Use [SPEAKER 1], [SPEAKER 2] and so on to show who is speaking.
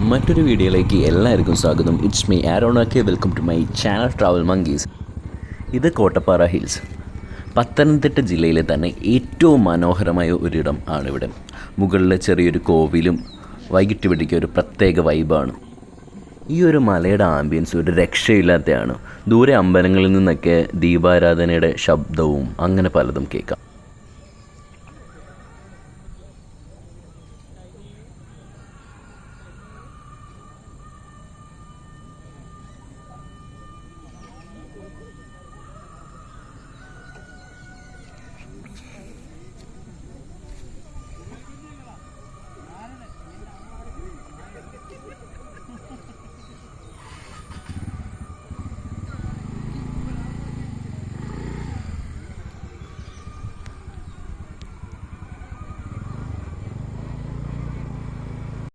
[SPEAKER 1] മറ്റൊരു വീഡിയോയിലേക്ക് എല്ലാവർക്കും സ്വാഗതം. ഇറ്റ്സ് മീ ആരോണൊക്കെ. Welcome to my channel travel monkeys. ഇത് കോട്ടപ്പാറ ഹിൽസ്, പത്തനംതിട്ട ജില്ലയിലെ തന്നെ ഏറ്റവും മനോഹരമായ ഒരിടം ആണിവിടെ. മുകളിൽ ചെറിയൊരു കോവിലും വൈകിട്ട് പിടിക്കുക ഒരു പ്രത്യേക വൈബാണ്. ഈ ഒരു മലയുടെ ആംബിയൻസ് ഒരു രക്ഷയില്ലാത്തതാണ്. ദൂരെ അമ്പലങ്ങളിൽ നിന്നൊക്കെ ദീപാരാധനയുടെ ശബ്ദവും അങ്ങനെ പലതും കേൾക്കാം.